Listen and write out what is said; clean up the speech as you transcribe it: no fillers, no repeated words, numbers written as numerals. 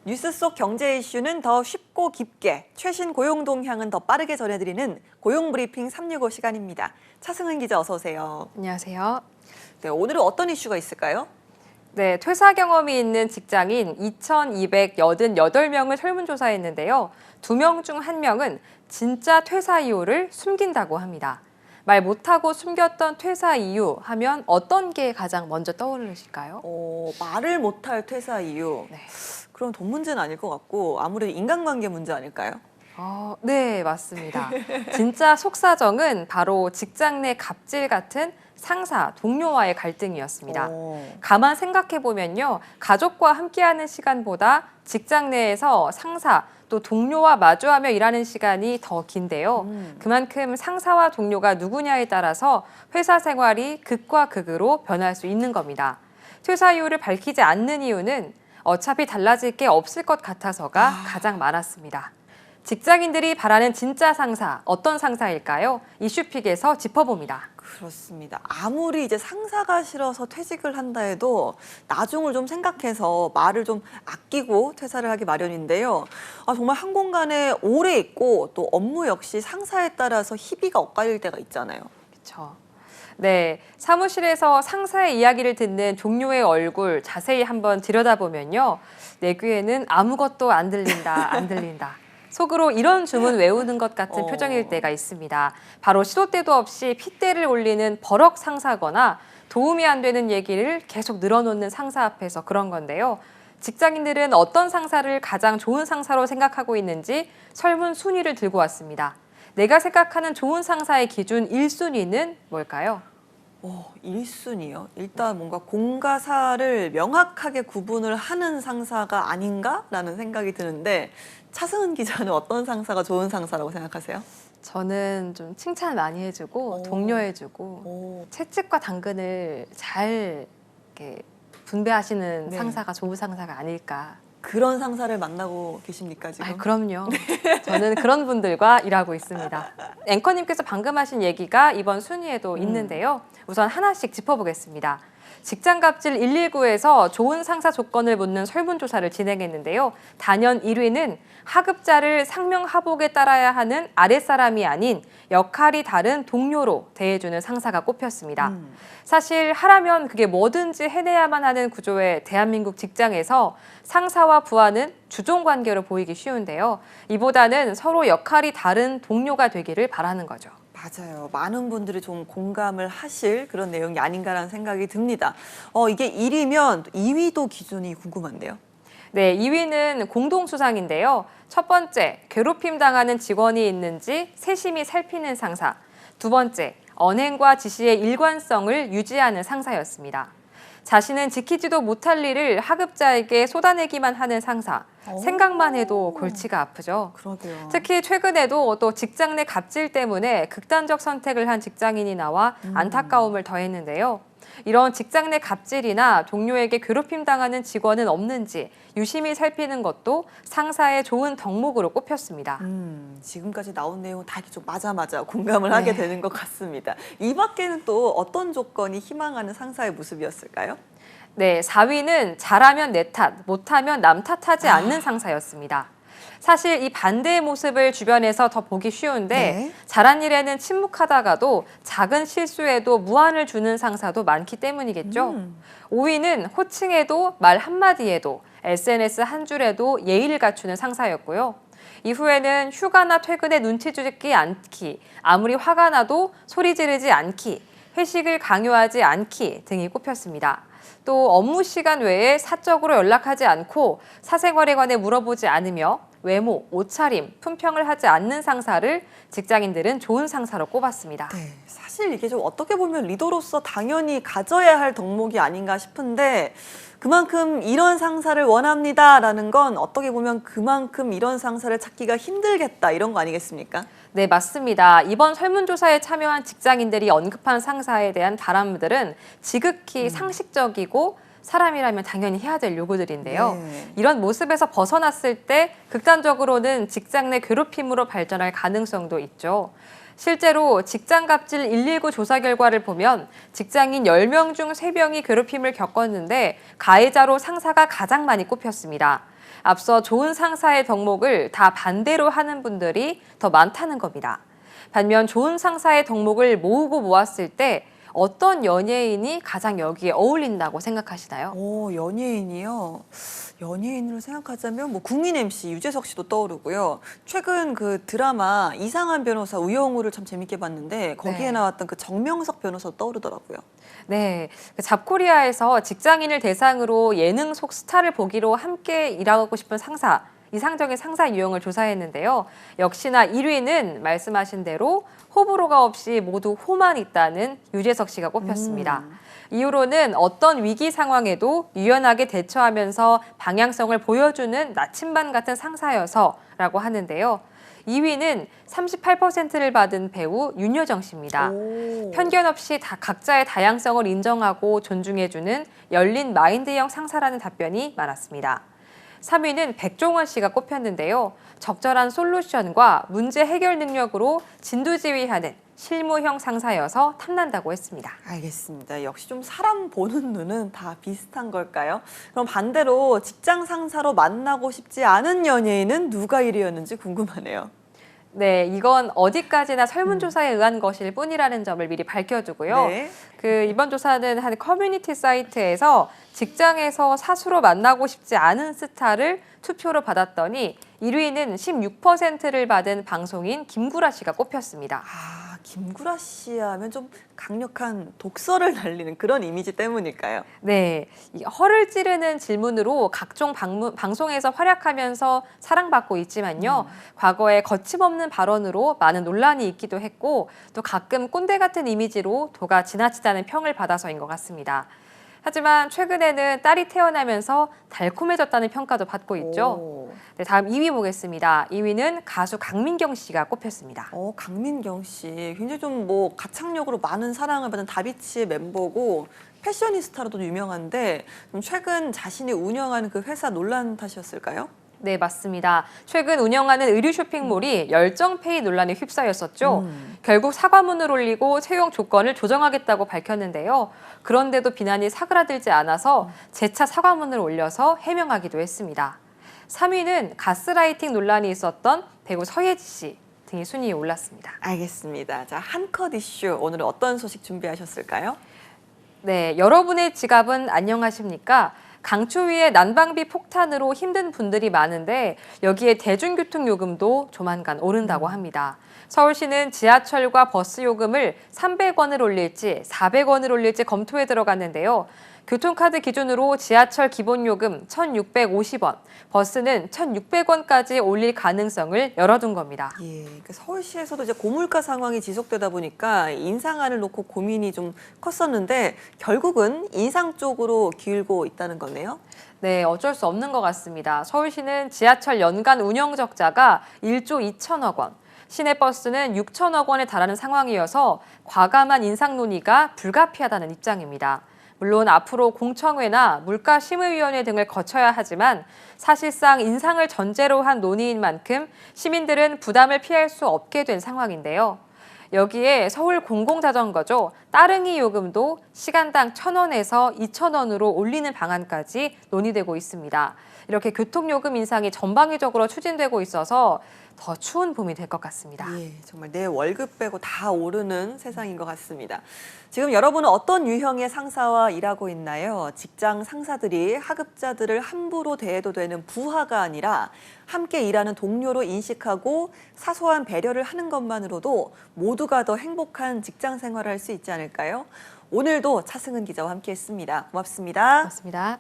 뉴스 속 경제 이슈는 더 쉽고 깊게, 최신 고용 동향은 더 빠르게 전해드리는 고용브리핑 365 시간입니다. 차승은 기자 어서 오세요. 안녕하세요. 네, 오늘은 어떤 이슈가 있을까요? 네, 퇴사 경험이 있는 직장인 2,288명을 설문조사했는데요. 2명 중 1명은 진짜 퇴사 이유를 숨긴다고 합니다. 말 못하고 숨겼던 퇴사 이유 하면 어떤 게 가장 먼저 떠오르실까요? 말을 못할 퇴사 이유. 네. 그럼 돈 문제는 아닐 것 같고 아무래도 인간관계 문제 아닐까요? 네, 맞습니다. 진짜 속사정은 바로 직장 내 갑질 같은 상사, 동료와의 갈등이었습니다. 가만 생각해보면요. 가족과 함께하는 시간보다 직장 내에서 상사, 또 동료와 마주하며 일하는 시간이 더 긴데요. 그만큼 상사와 동료가 누구냐에 따라서 회사 생활이 극과 극으로 변할 수 있는 겁니다. 퇴사 이유를 밝히지 않는 이유는 어차피 달라질 게 없을 것 같아서가 가장 많았습니다. 직장인들이 바라는 진짜 상사, 어떤 상사일까요? 이슈픽에서 짚어봅니다. 그렇습니다. 아무리 이제 상사가 싫어서 퇴직을 한다 해도 나중을 좀 생각해서 말을 좀 아끼고 퇴사를 하기 마련인데요. 정말 한 공간에 오래 있고 또 업무 역시 상사에 따라서 희비가 엇갈릴 때가 있잖아요. 그렇죠. 네, 사무실에서 상사의 이야기를 듣는 동료의 얼굴 자세히 한번 들여다보면요. 내 귀에는 아무것도 안 들린다, 안 들린다. 속으로 이런 주문 외우는 것 같은 표정일 때가 있습니다. 바로 시도 때도 없이 핏대를 올리는 버럭 상사거나 도움이 안 되는 얘기를 계속 늘어놓는 상사 앞에서 그런 건데요. 직장인들은 어떤 상사를 가장 좋은 상사로 생각하고 있는지 설문 순위를 들고 왔습니다. 내가 생각하는 좋은 상사의 기준 1순위는 뭘까요? 1순위요? 일단 뭔가 공과 사를 명확하게 구분을 하는 상사가 아닌가라는 생각이 드는데 차승은 기자는 어떤 상사가 좋은 상사라고 생각하세요? 저는 좀 칭찬 많이 해주고 독려해주고 채찍과 당근을 잘 이렇게 분배하시는 네. 상사가 좋은 상사가 아닐까. 그런 상사를 만나고 계십니까 지금? 그럼요. 저는 그런 분들과 일하고 있습니다. 앵커님께서 방금 하신 얘기가 이번 순위에도 있는데요. 우선 하나씩 짚어보겠습니다. 직장갑질 119에서 좋은 상사 조건을 묻는 설문조사를 진행했는데요. 단연 1위는 하급자를 상명하복에 따라야 하는 아랫사람이 아닌 역할이 다른 동료로 대해주는 상사가 꼽혔습니다. 사실 하라면 그게 뭐든지 해내야만 하는 구조의 대한민국 직장에서 상사와 부하는 주종관계로 보이기 쉬운데요. 이보다는 서로 역할이 다른 동료가 되기를 바라는 거죠. 맞아요. 많은 분들이 좀 공감을 하실 그런 내용이 아닌가라는 생각이 듭니다. 이게 1위면 2위도 기준이 궁금한데요. 네, 2위는 공동수상인데요. 첫 번째, 괴롭힘 당하는 직원이 있는지 세심히 살피는 상사. 두 번째, 언행과 지시의 일관성을 유지하는 상사였습니다. 자신은 지키지도 못할 일을 하급자에게 쏟아내기만 하는 상사. 생각만 해도 골치가 아프죠. 그러게요. 특히 최근에도 또 직장 내 갑질 때문에 극단적 선택을 한 직장인이 나와 안타까움을 더했는데요. 이런 직장 내 갑질이나 동료에게 괴롭힘 당하는 직원은 없는지 유심히 살피는 것도 상사의 좋은 덕목으로 꼽혔습니다. 지금까지 나온 내용 다 이렇게 좀 맞아 공감을 하게 되는 것 같습니다. 이 밖에는 또 어떤 조건이 희망하는 상사의 모습이었을까요? 네, 4위는 잘하면 내 탓, 못하면 남 탓하지 않는 상사였습니다. 사실 이 반대의 모습을 주변에서 더 보기 쉬운데 잘한 일에는 침묵하다가도 작은 실수에도 무안을 주는 상사도 많기 때문이겠죠. 5위는 호칭에도 말 한마디에도 SNS 한 줄에도 예의를 갖추는 상사였고요. 이후에는 휴가나 퇴근에 눈치 주지 않기, 아무리 화가 나도 소리 지르지 않기, 회식을 강요하지 않기 등이 꼽혔습니다. 또 업무 시간 외에 사적으로 연락하지 않고 사생활에 관해 물어보지 않으며 외모, 옷차림, 품평을 하지 않는 상사를 직장인들은 좋은 상사로 꼽았습니다. 네, 사실 이게 좀 어떻게 보면 리더로서 당연히 가져야 할 덕목이 아닌가 싶은데 그만큼 이런 상사를 원합니다라는 건 어떻게 보면 그만큼 이런 상사를 찾기가 힘들겠다 이런 거 아니겠습니까? 네, 맞습니다. 이번 설문조사에 참여한 직장인들이 언급한 상사에 대한 바람들은 지극히 상식적이고 사람이라면 당연히 해야 될 요구들인데요. 이런 모습에서 벗어났을 때 극단적으로는 직장 내 괴롭힘으로 발전할 가능성도 있죠. 실제로 직장갑질 119 조사 결과를 보면 직장인 10명 중 3명이 괴롭힘을 겪었는데 가해자로 상사가 가장 많이 꼽혔습니다. 앞서 좋은 상사의 덕목을 다 반대로 하는 분들이 더 많다는 겁니다. 반면 좋은 상사의 덕목을 모으고 모았을 때 어떤 연예인이 가장 여기에 어울린다고 생각하시나요? 오, 연예인이요. 연예인으로 생각하자면 뭐 국민 MC 유재석 씨도 떠오르고요. 최근 그 드라마 이상한 변호사 우영우를 참 재밌게 봤는데 거기에 네. 나왔던 그 정명석 변호사도 떠오르더라고요. 네, 잡코리아에서 직장인을 대상으로 예능 속 스타를 보기로 함께 일하고 싶은 상사, 이상적인 상사 유형을 조사했는데요. 역시나 1위는 말씀하신 대로 호불호가 없이 모두 호만 있다는 유재석 씨가 꼽혔습니다. 이후로는 어떤 위기 상황에도 유연하게 대처하면서 방향성을 보여주는 나침반 같은 상사여서라고 하는데요. 2위는 38%를 받은 배우 윤여정 씨입니다. 오. 편견 없이 각자의 다양성을 인정하고 존중해주는 열린 마인드형 상사라는 답변이 많았습니다. 3위는 백종원 씨가 꼽혔는데요. 적절한 솔루션과 문제 해결 능력으로 진두지휘하는 실무형 상사여서 탐난다고 했습니다. 알겠습니다. 역시 좀 사람 보는 눈은 다 비슷한 걸까요? 그럼 반대로 직장 상사로 만나고 싶지 않은 연예인은 누가 1위였는지 궁금하네요. 네, 이건 어디까지나 설문조사에 의한 것일 뿐이라는 점을 미리 밝혀두고요. 네. 이번 조사는 한 커뮤니티 사이트에서 직장에서 사수로 만나고 싶지 않은 스타를 투표로 받았더니 1위는 16%를 받은 방송인 김구라 씨가 꼽혔습니다. 아, 김구라 씨 하면 좀 강력한 독설을 날리는 그런 이미지 때문일까요? 네, 이 허를 찌르는 질문으로 각종 방송에서 활약하면서 사랑받고 있지만요. 과거에 거침없는 발언으로 많은 논란이 있기도 했고 또 가끔 꼰대 같은 이미지로 도가 지나치다는 평을 받아서인 것 같습니다. 하지만 최근에는 딸이 태어나면서 달콤해졌다는 평가도 받고 있죠. 오. 네, 다음 2위 보겠습니다. 2위는 가수 강민경 씨가 꼽혔습니다. 강민경 씨 굉장히 좀 뭐 가창력으로 많은 사랑을 받은 다비치의 멤버고 패셔니스타로도 유명한데 좀 최근 자신이 운영하는 그 회사 논란 탓이었을까요? 네, 맞습니다. 최근 운영하는 의류 쇼핑몰이 열정페이 논란에 휩싸였었죠. 결국 사과문을 올리고 채용 조건을 조정하겠다고 밝혔는데요. 그런데도 비난이 사그라들지 않아서 재차 사과문을 올려서 해명하기도 했습니다. 3위는 가스라이팅 논란이 있었던 배우 서예지 씨 등이 순위에 올랐습니다. 알겠습니다. 자, 한컷 이슈 오늘은 어떤 소식 준비하셨을까요? 네, 여러분의 지갑은 안녕하십니까? 강추위에 난방비 폭탄으로 힘든 분들이 많은데 여기에 대중교통 요금도 조만간 오른다고 합니다. 서울시는 지하철과 버스 요금을 300원을 올릴지 400원을 올릴지 검토에 들어갔는데요. 교통카드 기준으로 지하철 기본요금 1,650원, 버스는 1,600원까지 올릴 가능성을 열어둔 겁니다. 예, 그러니까 서울시에서도 이제 고물가 상황이 지속되다 보니까 인상안을 놓고 고민이 좀 컸었는데 결국은 인상 쪽으로 기울고 있다는 거네요. 네, 어쩔 수 없는 것 같습니다. 서울시는 지하철 연간 운영 적자가 1조 2천억 원, 시내버스는 6천억 원에 달하는 상황이어서 과감한 인상 논의가 불가피하다는 입장입니다. 물론 앞으로 공청회나 물가심의위원회 등을 거쳐야 하지만 사실상 인상을 전제로 한 논의인 만큼 시민들은 부담을 피할 수 없게 된 상황인데요. 여기에 서울 공공자전거죠. 따릉이 요금도 시간당 1,000원에서 2,000원으로 올리는 방안까지 논의되고 있습니다. 이렇게 교통요금 인상이 전방위적으로 추진되고 있어서 더 추운 봄이 될 것 같습니다. 예, 정말 내 월급 빼고 다 오르는 세상인 것 같습니다. 지금 여러분은 어떤 유형의 상사와 일하고 있나요? 직장 상사들이 하급자들을 함부로 대해도 되는 부하가 아니라 함께 일하는 동료로 인식하고 사소한 배려를 하는 것만으로도 모두가 더 행복한 직장 생활을 할 수 있지 않을까요? 오늘도 차승은 기자와 함께했습니다. 고맙습니다. 고맙습니다.